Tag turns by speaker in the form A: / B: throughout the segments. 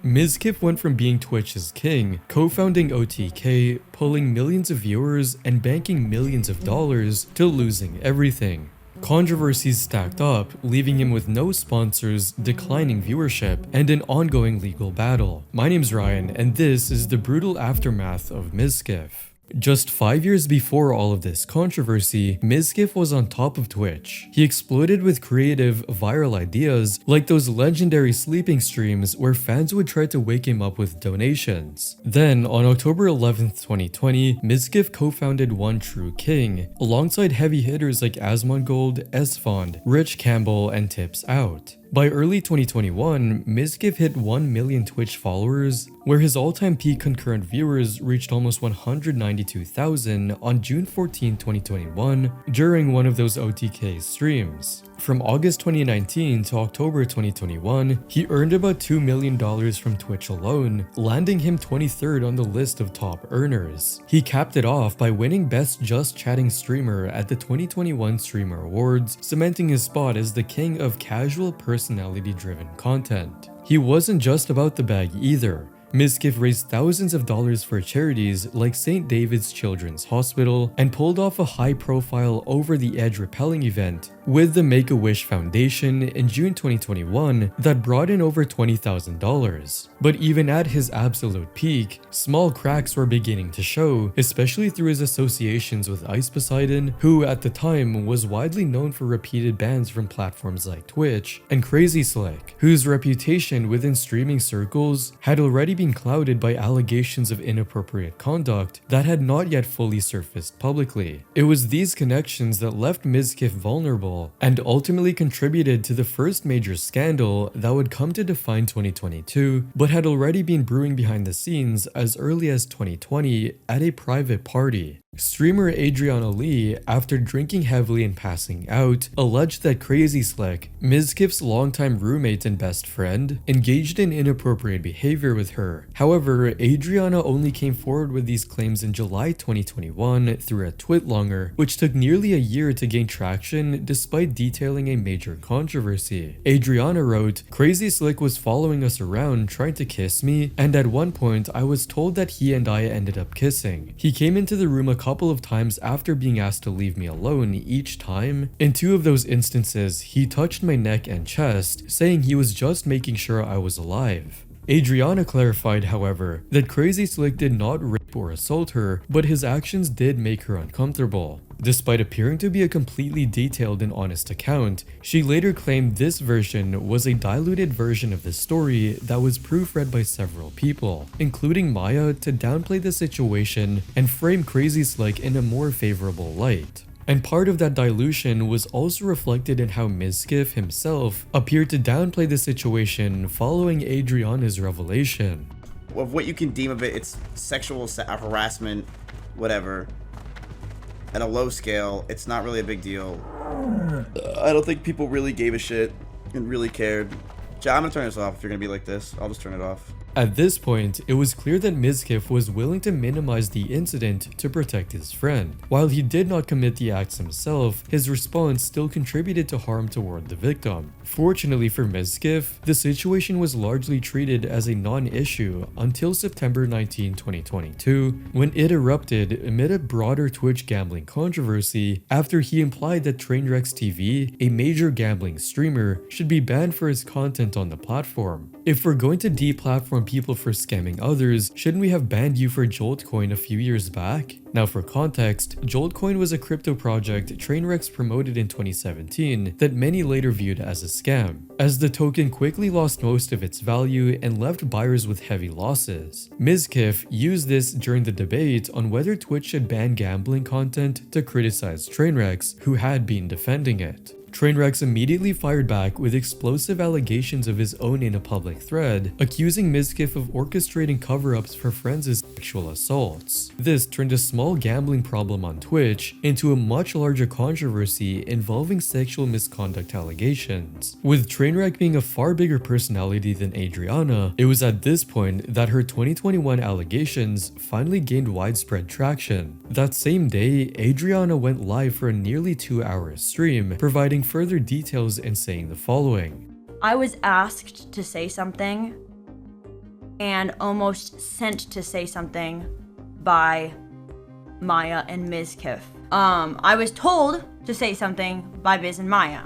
A: Mizkif went from being Twitch's king, co-founding OTK, pulling millions of viewers, and banking millions of dollars, to losing everything. Controversies stacked up, leaving him with no sponsors, declining viewership, and an ongoing legal battle. My name's Ryan, and this is the brutal aftermath of Mizkif. Just 5 years before all of this controversy, Mizkif was on top of Twitch. He exploded with creative, viral ideas, like those legendary sleeping streams where fans would try to wake him up with donations. Then, on October 11th, 2020, Mizkif co-founded One True King, alongside heavy hitters like Asmongold, Esfond, Rich Campbell, and Tips Out. By early 2021, Mizkif hit 1 million Twitch followers, where his all-time peak concurrent viewers reached almost 192,000 on June 14, 2021, during one of those OTK streams. From August 2019 to October 2021, he earned about $2 million from Twitch alone, landing him 23rd on the list of top earners. He capped it off by winning Best Just Chatting Streamer at the 2021 Streamer Awards, cementing his spot as the king of casual personality-driven content. He wasn't just about the bag either. Mizkif raised thousands of dollars for charities like St. David's Children's Hospital and pulled off a high-profile over-the-edge rappelling event with the Make-A-Wish Foundation in June 2021 that brought in over $20,000. But even at his absolute peak, small cracks were beginning to show, especially through his associations with Ice Poseidon, who at the time was widely known for repeated bans from platforms like Twitch, and Crazy Slick, whose reputation within streaming circles had already been clouded by allegations of inappropriate conduct that had not yet fully surfaced publicly. It was these connections that left Mizkif vulnerable and ultimately contributed to the first major scandal that would come to define 2022, but had already been brewing behind the scenes as early as 2020 at a private party. Streamer Adriana Lee, after drinking heavily and passing out, alleged that Crazy Slick, Mizkif's longtime roommate and best friend, engaged in inappropriate behavior with her. However, Adriana only came forward with these claims in July 2021 through a twitlonger, which took nearly a year to gain traction despite detailing a major controversy. Adriana wrote, "Crazy Slick was following us around trying to kiss me, and at one point I was told that he and I ended up kissing. He came into the room a couple of times after being asked to leave me alone each time. In 2 of those instances, he touched my neck and chest, saying he was just making sure I was alive." Adriana clarified, however, that Crazy Slick did not rape or assault her, but his actions did make her uncomfortable. Despite appearing to be a completely detailed and honest account, she later claimed this version was a diluted version of the story that was proofread by several people, including Maya, to downplay the situation and frame Crazy Slick in a more favorable light. And part of that dilution was also reflected in how Mizkif himself appeared to downplay the situation following Adriana's revelation.
B: Of what you can deem of it, it's sexual harassment, whatever. At a low scale, it's not really a big deal. I don't think people really gave a shit and really cared. I'm gonna turn this off if you're gonna be like this. I'll just turn it off.
A: At this point, it was clear that Mizkif was willing to minimize the incident to protect his friend. While he did not commit the acts himself, his response still contributed to harm toward the victim. Fortunately for Mizkif, the situation was largely treated as a non-issue until September 19, 2022, when it erupted amid a broader Twitch gambling controversy after he implied that Trainwrecks TV, a major gambling streamer, should be banned for his content on the platform. If we're going to deplatform people for scamming others, shouldn't we have banned you for Joltcoin a few years back? Now for context, Joltcoin was a crypto project Trainwrecks promoted in 2017 that many later viewed as a scam, as the token quickly lost most of its value and left buyers with heavy losses. Mizkif used this during the debate on whether Twitch should ban gambling content to criticize Trainwrecks, who had been defending it. Trainwrecks immediately fired back with explosive allegations of his own in a public thread, accusing Mizkif of orchestrating cover-ups for friends' sexual assaults. This turned a small gambling problem on Twitch into a much larger controversy involving sexual misconduct allegations. With Trainwreck being a far bigger personality than Adriana, it was at this point that her 2021 allegations finally gained widespread traction. That same day, Adriana went live for a nearly 2-hour stream, providing further details and saying the following.
C: I was asked to say something and almost sent to say something by Maya and Mizkif. I was told to say something by Biz and Maya.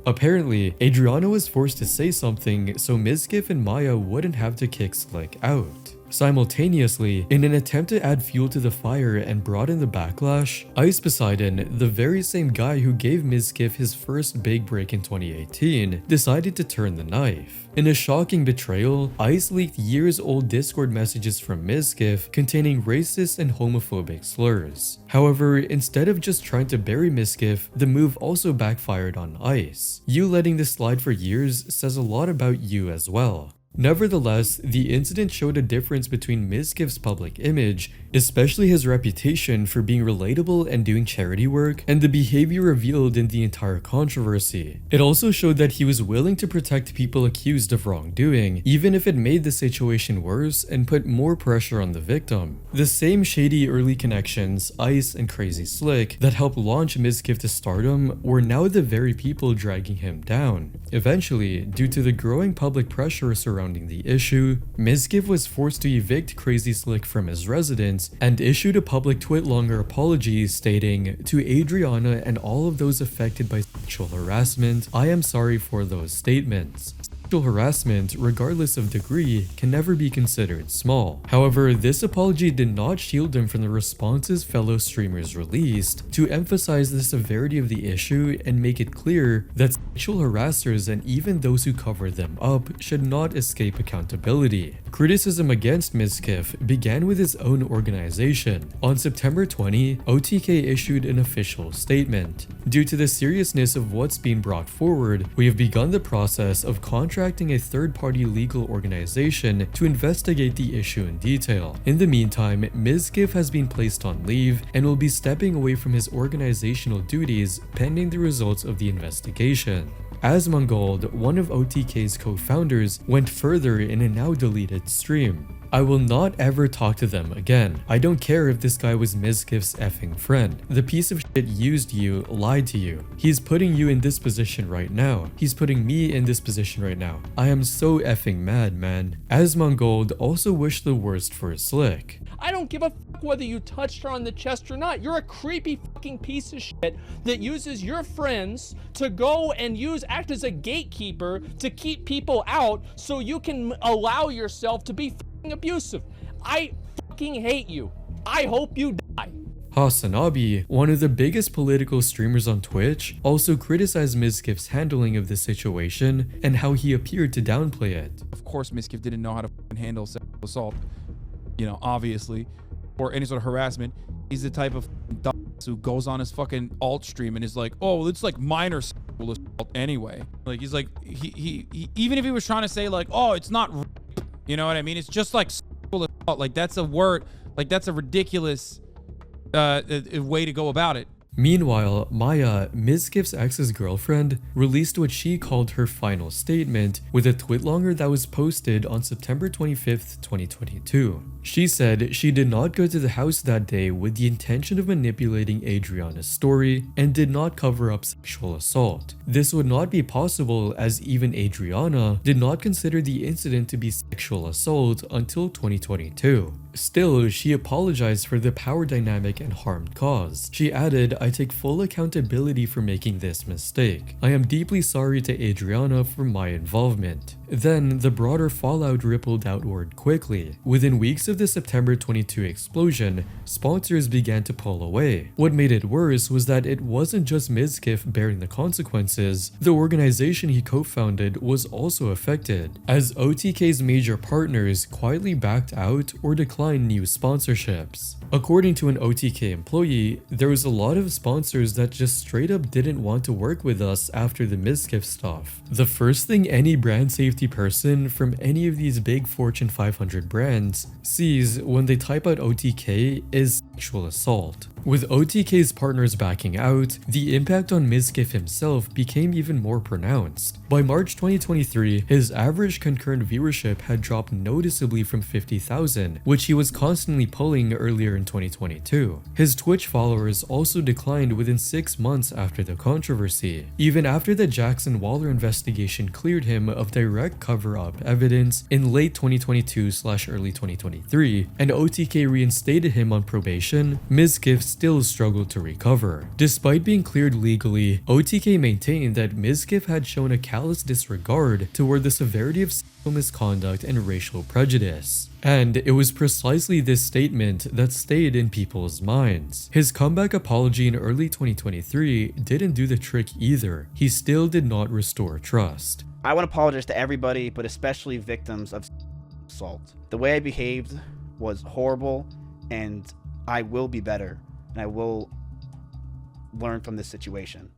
A: Apparently, Adriana was forced to say something so Mizkif and Maya wouldn't have to kick Slick out. Simultaneously, in an attempt to add fuel to the fire and broaden the backlash, Ice Poseidon, the very same guy who gave Mizkif his first big break in 2018, decided to turn the knife. In a shocking betrayal, Ice leaked years-old Discord messages from Mizkif containing racist and homophobic slurs. However, instead of just trying to bury Mizkif, the move also backfired on Ice. You letting this slide for years says a lot about you as well. Nevertheless, the incident showed a difference between Mizkif's public image, especially his reputation for being relatable and doing charity work, and the behavior revealed in the entire controversy. It also showed that he was willing to protect people accused of wrongdoing, even if it made the situation worse and put more pressure on the victim. The same shady early connections, Ice and Crazy Slick, that helped launch Mizkif to stardom were now the very people dragging him down. Eventually, due to the growing public pressure surrounding the issue, Mizkif was forced to evict Crazy Slick from his residence and issued a public twit-longer apology stating, "To Adriana and all of those affected by sexual harassment, I am sorry for those statements. Sexual harassment, regardless of degree, can never be considered small." However, this apology did not shield him from the responses fellow streamers released to emphasize the severity of the issue and make it clear that sexual harassers and even those who cover them up should not escape accountability. Criticism against Mizkif began with his own organization. On September 20, OTK issued an official statement. Due to the seriousness of what's being brought forward, we have begun the process of contracting a third-party legal organization to investigate the issue in detail. In the meantime, Mizkif has been placed on leave and will be stepping away from his organizational duties pending the results of the investigation. Asmongold, one of OTK's co-founders, went further in a now deleted stream. "I will not ever talk to them again. I don't care if this guy was Mizkif's effing friend. The piece of shit used you, lied to you. He's putting you in this position right now. He's putting me in this position right now. I am so effing mad, man." Asmongold also wished the worst for Slick.
D: "I don't give a fuck whether you touched her on the chest or not. You're a creepy fucking piece of shit that uses your friends to go and act as a gatekeeper to keep people out so you can allow yourself to be fucking abusive. I fucking hate you. I hope you die."
A: Hasanabi, one of the biggest political streamers on Twitch, also criticized Mizkif's handling of the situation and how he appeared to downplay it.
E: Of course, Mizkif didn't know how to fucking handle sexual assault, you know, obviously, or any sort of harassment. He's the type of dumbass who goes on his fucking alt stream and is like, "Oh, well, it's like minor sexual assault anyway." Like, he's like, he even if he was trying to say like, "Oh, it's not rape," you know what I mean? It's just like sexual assault. Like, that's a word, like that's a ridiculous way to go about it.
A: Meanwhile, Maya, Mizkif's ex's girlfriend, released what she called her final statement with a twitlonger that was posted on September 25th, 2022. She said she did not go to the house that day with the intention of manipulating Adriana's story and did not cover up sexual assault. This would not be possible as even Adriana did not consider the incident to be sexual assault until 2022. Still, she apologized for the power dynamic and harm caused. She added, "I take full accountability for making this mistake. I am deeply sorry to Adriana for my involvement." Then, the broader fallout rippled outward quickly. Within weeks of the September 22 explosion, sponsors began to pull away. What made it worse was that it wasn't just Mizkif bearing the consequences, the organization he co-founded was also affected, as OTK's major partners quietly backed out or declined new sponsorships. According to an OTK employee, there was a lot of sponsors that just straight up didn't want to work with us after the Mizkif stuff. The first thing any brand safety person from any of these big Fortune 500 brands sees when they type out OTK is sexual assault. With OTK's partners backing out, the impact on Mizkif himself became even more pronounced. By March 2023, his average concurrent viewership had dropped noticeably from 50,000, which he was constantly pulling earlier in 2022. His Twitch followers also declined within 6 months after the controversy, even after the Jackson Waller investigation cleared him of direct cover-up evidence in late 2022/early 2023, and OTK reinstated him on probation. Mizkif still struggled to recover. Despite being cleared legally, OTK maintained that Mizkif had shown a callous disregard toward the severity of sexual misconduct and racial prejudice. And it was precisely this statement that stayed in people's minds. His comeback apology in early 2023 didn't do the trick either. He still did not restore trust.
B: I want to apologize to everybody, but especially victims of assault. The way I behaved was horrible, and I will be better, and I will learn from this situation.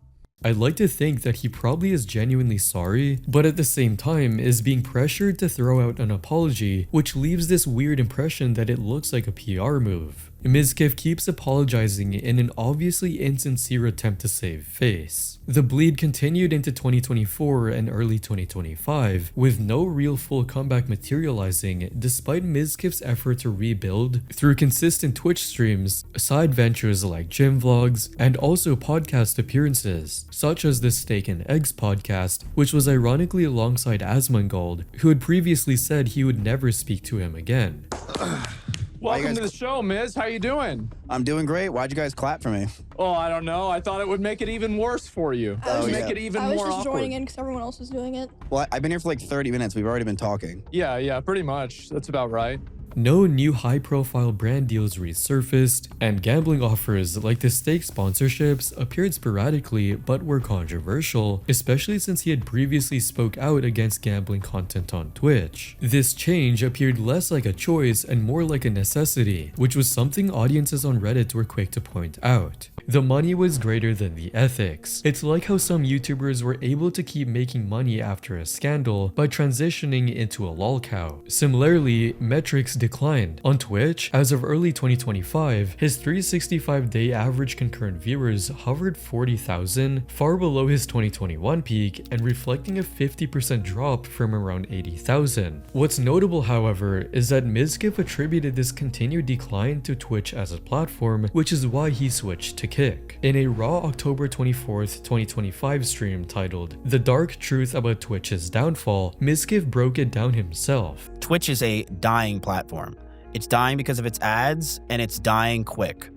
A: I'd like to think that he probably is genuinely sorry, but at the same time is being pressured to throw out an apology, which leaves this weird impression that it looks like a PR move. Mizkif keeps apologizing in an obviously insincere attempt to save face. The bleed continued into 2024 and early 2025, with no real full comeback materializing despite Mizkif's effort to rebuild through consistent Twitch streams, side ventures like gym vlogs, and also podcast appearances, such as the Steak and Eggs podcast, which was ironically alongside Asmongold, who had previously said he would never speak to him again.
F: Welcome to the show, Miz. How you doing?
G: I'm doing great. Why'd you guys clap for me?
F: Oh, I don't know. I thought it would make it even worse for you. Make it even
H: I was
F: more
H: just
F: awkward.
H: joining in because everyone else was doing it.
G: Well, I've been here for like 30 minutes. We've already been talking.
F: Yeah, pretty much. That's about right.
A: No new high-profile brand deals resurfaced, and gambling offers like the stake sponsorships appeared sporadically but were controversial, especially since he had previously spoke out against gambling content on Twitch. This change appeared less like a choice and more like a necessity, which was something audiences on Reddit were quick to point out. The money was greater than the ethics. It's like how some YouTubers were able to keep making money after a scandal by transitioning into a lolcow. Similarly, metrics declined. On Twitch, as of early 2025, his 365-day average concurrent viewers hovered 40,000, far below his 2021 peak and reflecting a 50% drop from around 80,000. What's notable, however, is that Mizkif attributed this continued decline to Twitch as a platform, which is why he switched to Kick. In a raw October 24th, 2025 stream titled "The Dark Truth About Twitch's Downfall," Mizkif broke it down himself.
I: Twitch is a dying platform. It's dying because of its ads, and it's dying quick.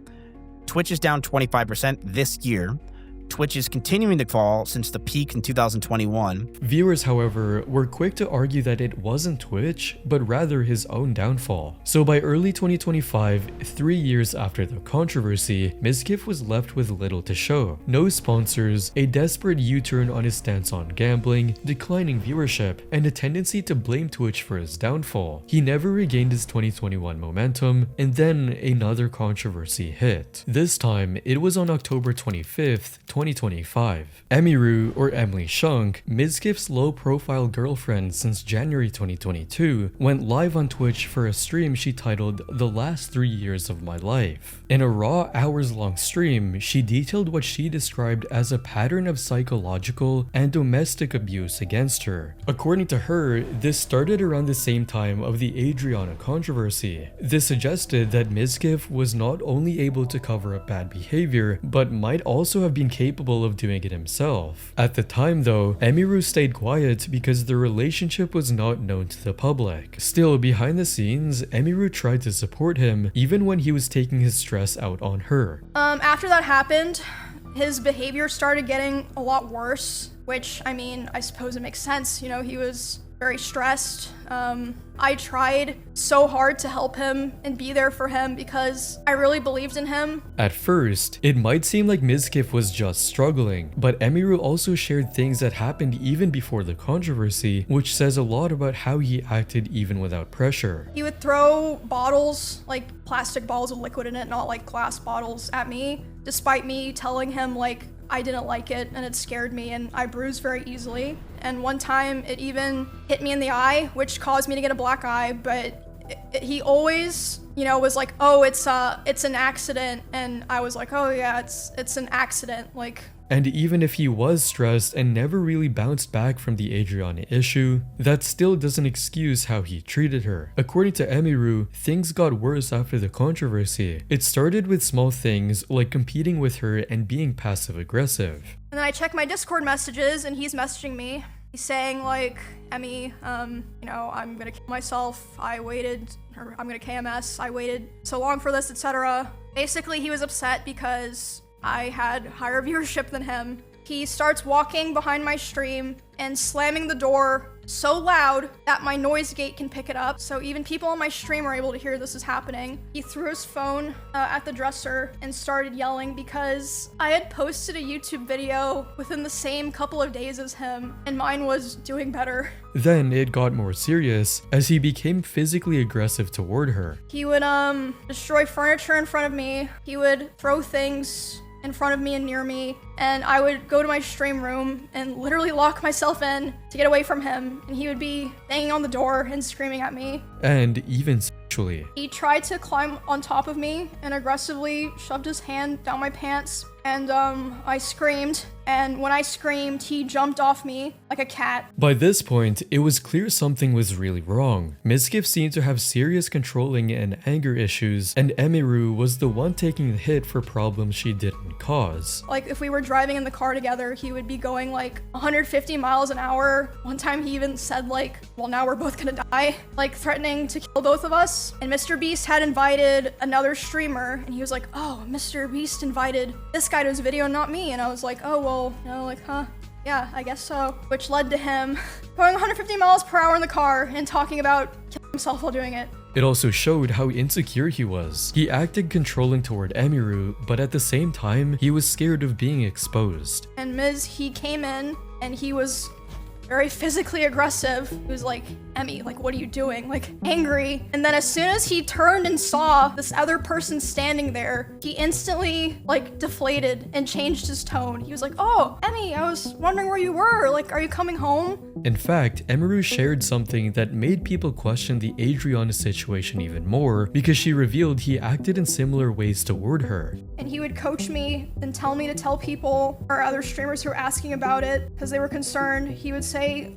I: Twitch is down 25% this year. Twitch is continuing to fall since the peak in 2021.
A: Viewers, however, were quick to argue that it wasn't Twitch, but rather his own downfall. So by early 2025, 3 years after the controversy, Mizkif was left with little to show. No sponsors, a desperate U-turn on his stance on gambling, declining viewership, and a tendency to blame Twitch for his downfall. He never regained his 2021 momentum, and then another controversy hit. This time, it was on October 25th, 2025. Emiru, or Emily Shunk, Mizkif's low-profile girlfriend since January 2022, went live on Twitch for a stream she titled "The Last 3 Years of My Life." In a raw, hours-long stream, she detailed what she described as a pattern of psychological and domestic abuse against her. According to her, this started around the same time of the Adriana controversy. This suggested that Mizkif was not only able to cover up bad behavior, but might also have been capable of doing it himself. At the time though, Emiru stayed quiet because the relationship was not known to the public. Still, behind the scenes, Emiru tried to support him even when he was taking his stress out on her.
H: After that happened, his behavior started getting a lot worse, which, I mean, I suppose it makes sense. You know, he was very stressed. I tried so hard to help him and be there for him because I really believed in him.
A: At first, it might seem like Mizkif was just struggling, but Emiru also shared things that happened even before the controversy, which says a lot about how he acted even without pressure.
H: He would throw bottles, like plastic bottles with liquid in it, not like glass bottles, at me, despite me telling him like I didn't like it and it scared me and I bruised very easily. And one time it even hit me in the eye, which caused me to get a black eye, but he always, was like, oh, it's an accident. And I was like, oh yeah, it's an accident. Like,
A: And even if he was stressed and never really bounced back from the Adriana issue, that still doesn't excuse how he treated her. According to Emiru, things got worse after the controversy. It started with small things like competing with her and being passive aggressive.
H: and then I check my Discord messages and he's messaging me. He's saying like, Emmy, I'm gonna kill myself. I'm gonna KMS. I waited so long for this, etc. Basically, he was upset because I had higher viewership than him. He starts walking behind my stream and slamming the door so loud that my noise gate can pick it up. So even people on my stream are able to hear this is happening. He threw his phone at the dresser and started yelling because I had posted a YouTube video within the same couple of days as him, and mine was doing better.
A: Then it got more serious as he became physically aggressive toward her.
H: He would destroy furniture in front of me. He would throw things in front of me and near me, and I would go to my stream room and literally lock myself in to get away from him, and he would be banging on the door and screaming at me.
A: And even sexually.
H: He tried to climb on top of me and aggressively shoved his hand down my pants, and I screamed, and when I screamed, he jumped off me like a cat.
A: By this point, it was clear something was really wrong. Mizkif seemed to have serious controlling and anger issues, and Emiru was the one taking the hit for problems she didn't cause.
H: Like, if we were driving in the car together, he would be going like 150 miles an hour. One time he even said like, well, now we're both gonna die, like threatening to kill both of us. And Mr. Beast had invited another streamer, and he was like, oh, Mr. Beast invited this guy to his video, not me. And I was like, oh, well, huh? Yeah, I guess so. Which led to him going 150 miles per hour in the car and talking about killing himself while doing it.
A: It also showed how insecure he was. He acted controlling toward Emiru, but at the same time, he was scared of being exposed.
H: And he came in and he was very physically aggressive. He was like, Emmy, like, what are you doing? Like, angry. And then as soon as he turned and saw this other person standing there, he instantly, like, deflated and changed his tone. He was like, oh, Emmy, I was wondering where you were. Like, are you coming home?
A: In fact, Emiru shared something that made people question the Adriana situation even more because she revealed he acted in similar ways toward her.
H: And he would coach me and tell me to tell people or other streamers who were asking about it because they were concerned. He would say,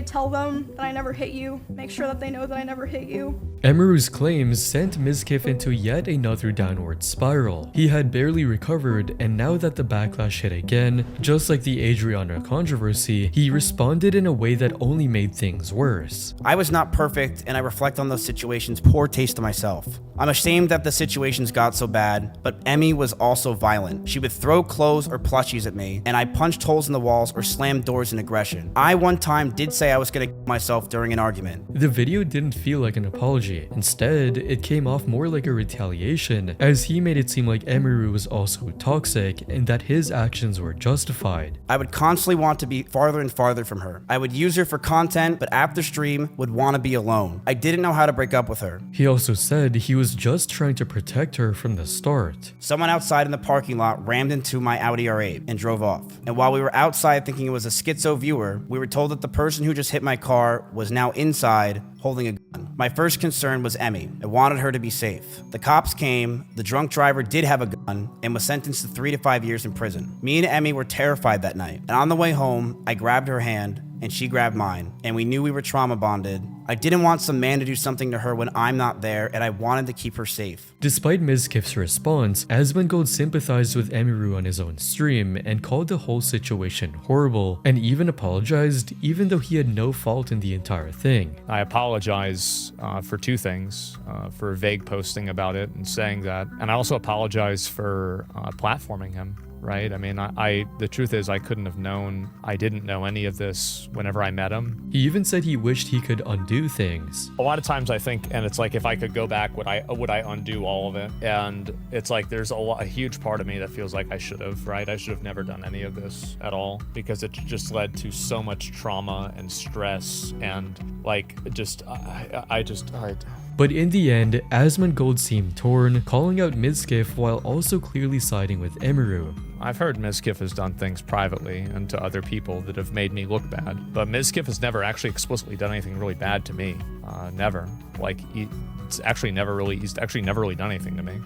H: tell them that I never hit you. Make sure that they know that I never hit you.
A: Emiru's claims sent Mizkif into yet another downward spiral. He had barely recovered, and now that the backlash hit again, just like the Adriana controversy, he responded in a way that only made things worse.
I: I was not perfect, and I reflect on those situations poor taste to myself. I'm ashamed that the situations got so bad, but Emmy was also violent. She would throw clothes or plushies at me, and I punched holes in the walls or slammed doors in aggression. I one time did say I was gonna kill myself during an argument.
A: The video didn't feel like an apology. Instead, it came off more like a retaliation, as he made it seem like Emiru was also toxic and that his actions were justified.
I: I would constantly want to be farther and farther from her. I would use her for content, but after stream, would want to be alone. I didn't know how to break up with her.
A: He also said he was just trying to protect her from the start.
I: Someone outside in the parking lot rammed into my Audi R8 and drove off. And while we were outside thinking it was a schizo viewer, we were told that the person who just hit my car was now inside holding a gun. My first concern was Emmy. I wanted her to be safe. The cops came, the drunk driver did have a gun, and was sentenced to 3 to 5 years in prison. Me and Emmy were terrified that night, and on the way home, I grabbed her hand, and she grabbed mine, and we knew we were trauma bonded. I didn't want some man to do something to her when I'm not there, and I wanted to keep her safe.
A: Despite Mizkif's response, Asmongold sympathized with Emiru on his own stream and called the whole situation horrible, and even apologized even though he had no fault in the entire thing.
F: I apologize for two things, for vague posting about it and saying that, and I also apologize for platforming him. Right? I mean, the truth is I couldn't have known, I didn't know any of this whenever I met him.
A: He even said he wished he could undo things.
F: A lot of times I think, and it's like, if I could go back, would I undo all of it? And it's like, there's a huge part of me that feels like I should have, right? I should have never done any of this at all, because it just led to so much trauma and stress and like,
A: But in the end, Asmongold seemed torn, calling out Mizkif while also clearly siding with Emiru.
F: I've heard Mizkif has done things privately and to other people that have made me look bad, but Mizkif has never actually explicitly done anything really bad to me. Never. Like, he's actually never really done anything to me.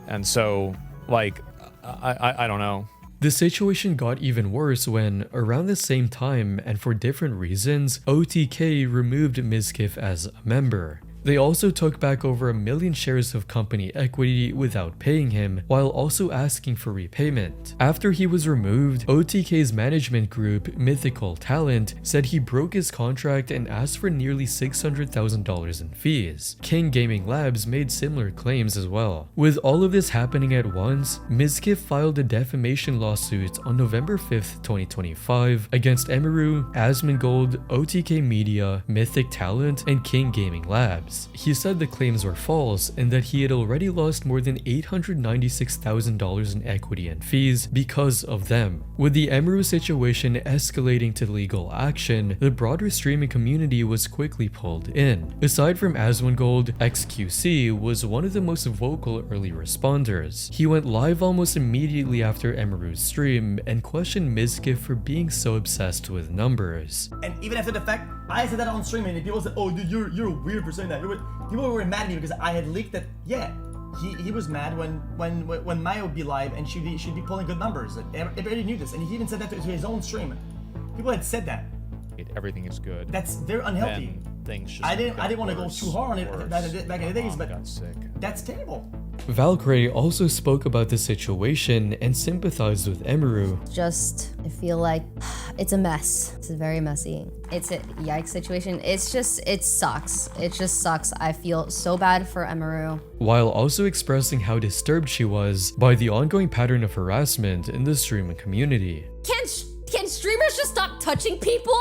F: And so, like, I don't know.
A: The situation got even worse when, around the same time and for different reasons, OTK removed Mizkif as a member. They also took back over 1 million shares of company equity without paying him, while also asking for repayment. After he was removed, OTK's management group, Mythical Talent, said he broke his contract and asked for nearly $600,000 in fees. King Gaming Labs made similar claims as well. With all of this happening at once, Mizkif filed a defamation lawsuit on November 5th, 2025 against Emiru, Asmongold, OTK Media, Mythic Talent, and King Gaming Labs. He said the claims were false and that he had already lost more than $896,000 in equity and fees because of them. With the Emiru situation escalating to legal action, the broader streaming community was quickly pulled in. Aside from Asmongold, XQC was one of the most vocal early responders. He went live almost immediately after Emiru's stream and questioned Mizkif for being so obsessed with numbers.
J: And even after the fact, I said that on stream and people said, oh dude, you're weird for saying that. People were mad at me because I had leaked that, yeah, he was mad when Maya would be live and she'd be pulling good numbers. Everybody knew this, and he even said that to his own stream. People had said that.
F: Everything is good.
J: That's very unhealthy. I didn't want to go too hard on it back in the days, but that's terrible.
A: Valkyrie also spoke about the situation and sympathized with Emiru.
K: I feel like it's a mess. It's very messy. It's a yikes situation. It sucks. It just sucks. I feel so bad for Emiru.
A: While also expressing how disturbed she was by the ongoing pattern of harassment in the streaming community.
K: Can streamers just stop touching people?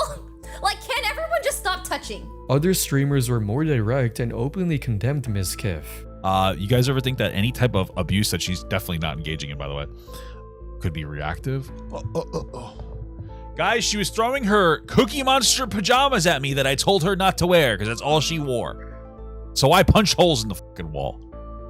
K: Like, can everyone just stop touching?
A: Other streamers were more direct and openly condemned Mizkif.
L: You guys ever think that any type of abuse that she's definitely not engaging in, by the way, could be reactive? Guys, she was throwing her Cookie Monster pajamas at me that I told her not to wear because that's all she wore. So I punched holes in the fucking wall.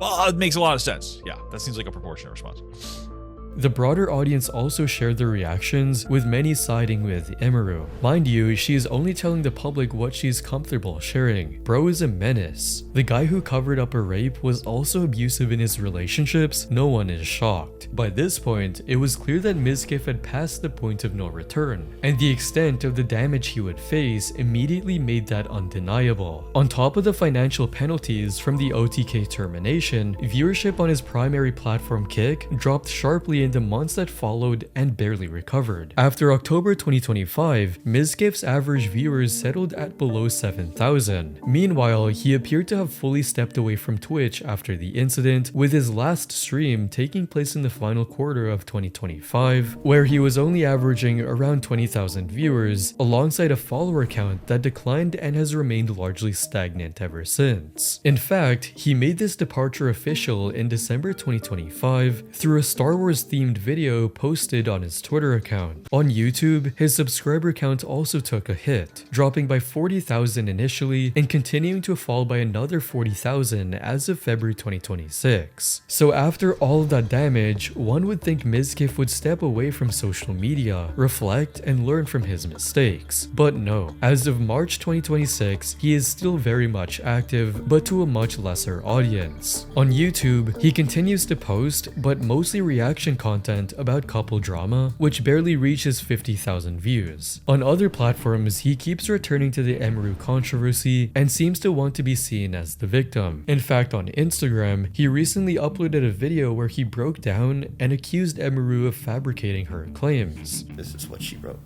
L: Well, it makes a lot of sense. Yeah, that seems like a proportionate response.
A: The broader audience also shared their reactions, with many siding with Emiru. Mind you, she is only telling the public what she's comfortable sharing. Bro is a menace. The guy who covered up a rape was also abusive in his relationships. No one is shocked. By this point, it was clear that Mizkif had passed the point of no return, and the extent of the damage he would face immediately made that undeniable. On top of the financial penalties from the OTK termination, viewership on his primary platform Kick dropped sharply in the months that followed and barely recovered. After October 2025, Mizkif's average viewers settled at below 7,000. Meanwhile, he appeared to have fully stepped away from Twitch after the incident, with his last stream taking place in the final quarter of 2025, where he was only averaging around 20,000 viewers, alongside a follower count that declined and has remained largely stagnant ever since. In fact, he made this departure official in December 2025 through a Star Wars themed video posted on his Twitter account. On YouTube, his subscriber count also took a hit, dropping by 40,000 initially and continuing to fall by another 40,000 as of February 2026. So after all of that damage, one would think Mizkif would step away from social media, reflect, and learn from his mistakes. But no, as of March 2026, he is still very much active, but to a much lesser audience. On YouTube, he continues to post, but mostly reaction content about couple drama, which barely reaches 50,000 views. On other platforms, he keeps returning to the Emiru controversy and seems to want to be seen as the victim. In fact, on Instagram, he recently uploaded a video where he broke down and accused Emiru of fabricating her claims.
B: This is what she wrote.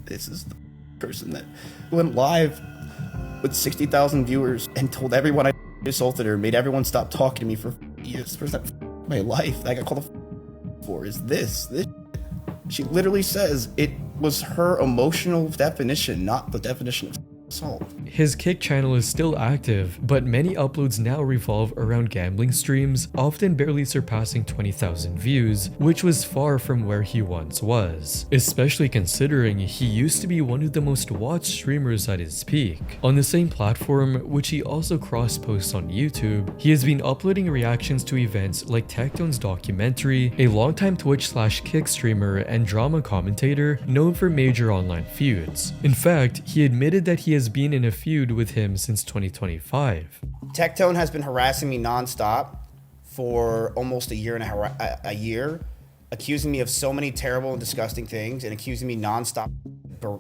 B: This is the person that went live with 60,000 viewers and told everyone I assaulted her, made everyone stop talking to me for years. The person that my life that I got called a for is this. She literally says it was her emotional definition, not the definition of assault.
A: his Kick channel is still active, but many uploads now revolve around gambling streams, often barely surpassing 20,000 views, which was far from where he once was, especially considering he used to be one of the most watched streamers at his peak. On the same platform, which he also cross-posts on YouTube, he has been uploading reactions to events like Tectone's documentary, a longtime Twitch/Kick streamer and drama commentator known for major online feuds. In fact, he admitted that he has been in a feud with him since 2025.
I: Tectone has been harassing me nonstop for almost a year, accusing me of so many terrible and disgusting things, and accusing me nonstop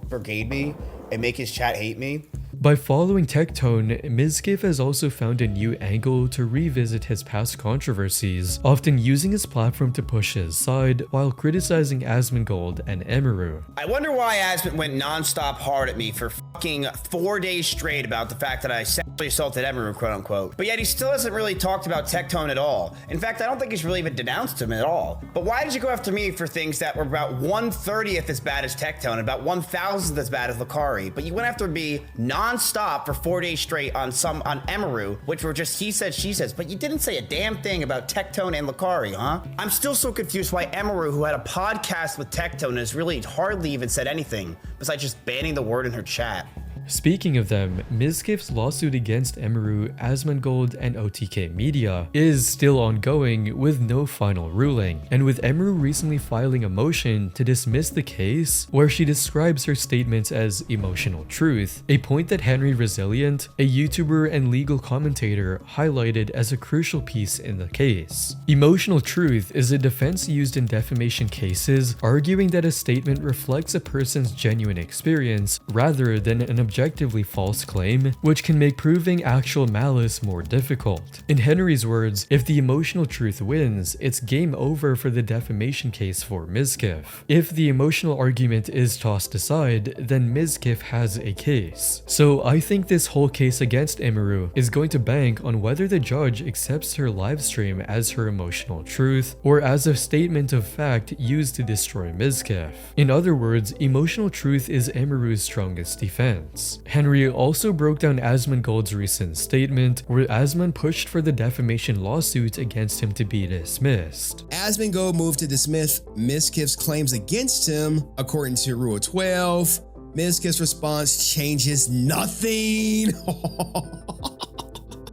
I: brigade me and make his chat hate me.
A: By following Tectone, Mizkif has also found a new angle to revisit his past controversies, often using his platform to push his side while criticizing Asmongold and Emiru.
I: I wonder why Asmon went nonstop hard at me for fucking 4 days straight about the fact that I sexually assaulted Emiru, quote unquote. But yet he still hasn't really talked about Tectone at all. In fact, I don't think he's really even denounced him at all. But why did you go after me for things that were about 1/30th as bad as Tectone and about 1,000th as bad as Lucari? But you went after me non-stop for 4 days straight on Emiru, which were just he said, she says, but you didn't say a damn thing about Tectone and Lucari, huh? I'm still so confused why Emiru, who had a podcast with Tectone, has really hardly even said anything besides just banning the word in her chat.
A: Speaking of them, Mizkif's lawsuit against Emiru, Asmongold, and OTK Media is still ongoing with no final ruling, and with Emiru recently filing a motion to dismiss the case where she describes her statements as emotional truth, a point that Henry Resilient, a YouTuber and legal commentator, highlighted as a crucial piece in the case. Emotional truth is a defense used in defamation cases, arguing that a statement reflects a person's genuine experience rather than an objectively false claim, which can make proving actual malice more difficult. In Henry's words, if the emotional truth wins, it's game over for the defamation case for Mizkif. If the emotional argument is tossed aside, then Mizkif has a case. So I think this whole case against Emiru is going to bank on whether the judge accepts her livestream as her emotional truth or as a statement of fact used to destroy Mizkif. In other words, emotional truth is Emiru's strongest defense. Henry also broke down Asmongold's recent statement where Asmon pushed for the defamation lawsuit against him to be dismissed.
M: Asmongold moved to dismiss Mizkif's claims against him. According to Rule 12, Mizkif's response changes nothing.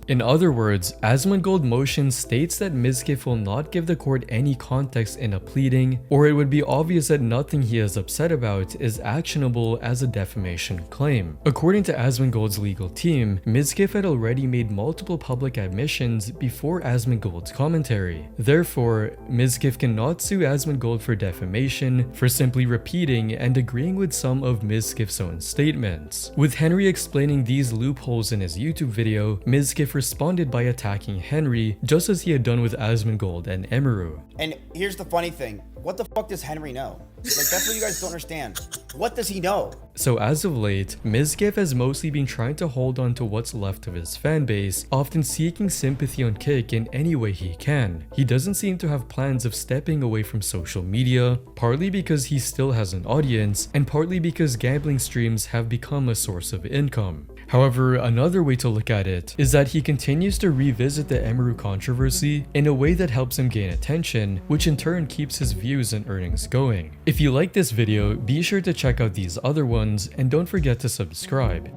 A: In other words, Asmongold motion states that Mizkif will not give the court any context in a pleading, or it would be obvious that nothing he is upset about is actionable as a defamation claim. According to Asmongold's legal team, Mizkif had already made multiple public admissions before Asmongold's commentary. Therefore, Mizkif cannot sue Asmongold for defamation for simply repeating and agreeing with some of Mizkif's own statements. With Henry explaining these loopholes in his YouTube video, Mizkif responded by attacking Henry, just as he had done with Asmongold and Emiru.
I: And here's the funny thing. What the fuck does Henry know? Like, that's what you guys don't understand. What does he know?
A: So as of late, Mizkif has mostly been trying to hold on to what's left of his fanbase, often seeking sympathy on Kick in any way he can. He doesn't seem to have plans of stepping away from social media, partly because he still has an audience, and partly because gambling streams have become a source of income. However, another way to look at it is that he continues to revisit the Emiru controversy in a way that helps him gain attention, which in turn keeps his views and earnings going. If you like this video, be sure to check out these other ones and don't forget to subscribe.